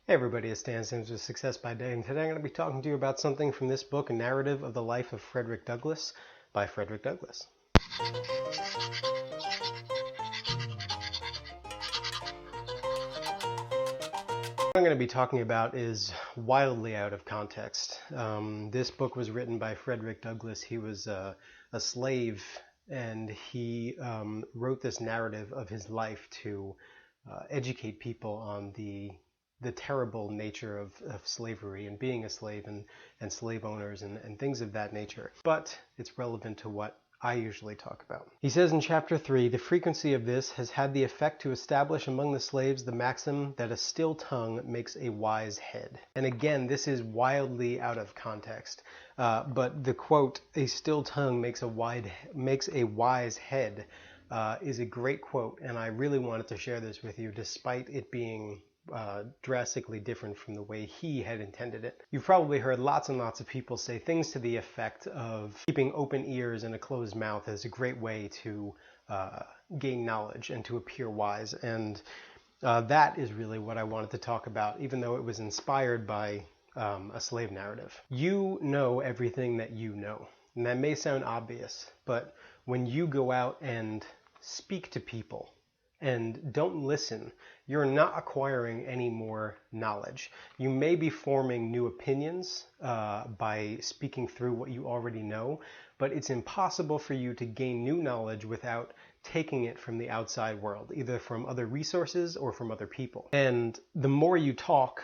Hey everybody, it's Dan Sims with Success by Day, and today I'm going to be talking to you about something from this book, A Narrative of the Life of Frederick Douglass by Frederick Douglass. What I'm going to be talking about is wildly out of context. This book was written by Frederick Douglass. He was a slave, and he wrote this narrative of his life to educate people on the terrible nature of slavery and being a slave and slave owners and things of that nature. But it's relevant to what I usually talk about. He says in chapter 3, the frequency of this has had the effect to establish among the slaves the maxim that a still tongue makes a wise head. And again, this is wildly out of context. But the quote, a still tongue makes a wise head, is a great quote. And I really wanted to share this with you despite it being drastically different from the way he had intended it. You've probably heard lots and lots of people say things to the effect of keeping open ears and a closed mouth is a great way to gain knowledge and to appear wise. And that is really what I wanted to talk about, even though it was inspired by a slave narrative. You know everything that you know. And that may sound obvious, but when you go out and speak to people and don't listen, you're not acquiring any more knowledge. You may be forming new opinions by speaking through what you already know, but it's impossible for you to gain new knowledge without taking it from the outside world, either from other resources or from other people. And the more you talk,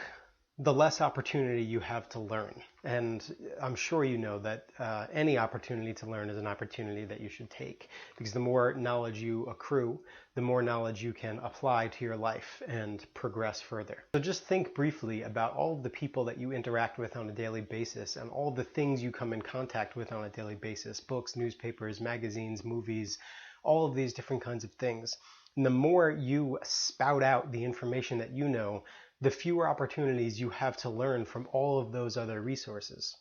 the less opportunity you have to learn. And I'm sure you know that any opportunity to learn is an opportunity that you should take, because the more knowledge you accrue, the more knowledge you can apply to your life and progress further. So just think briefly about all of the people that you interact with on a daily basis and all the things you come in contact with on a daily basis: books, newspapers, magazines, movies, all of these different kinds of things. And the more you spout out the information that you know, the fewer opportunities you have to learn from all of those other resources.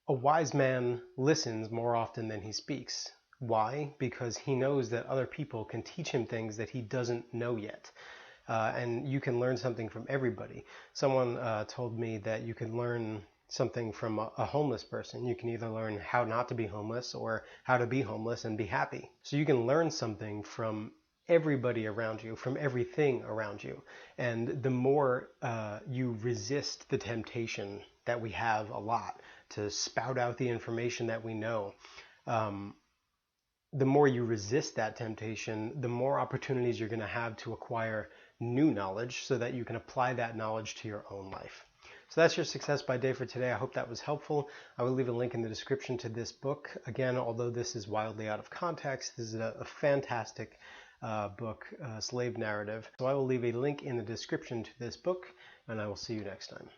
A wise man listens more often than he speaks. Why? Because he knows that other people can teach him things that he doesn't know yet. And you can learn something from everybody. Someone told me that you can learn something from a homeless person. You can either learn how not to be homeless or how to be homeless and be happy. So you can learn something from everybody around you, from everything around you. And the more you resist the temptation that we have a lot to spout out the information that we know, the more you resist that temptation, the more opportunities you're going to have to acquire new knowledge so that you can apply that knowledge to your own life. So that's your Success by Day for today. I hope that was helpful. I will leave a link in the description to this book. Again, although this is wildly out of context, this is a fantastic book, Slave Narrative. So I will leave a link in the description to this book, and I will see you next time.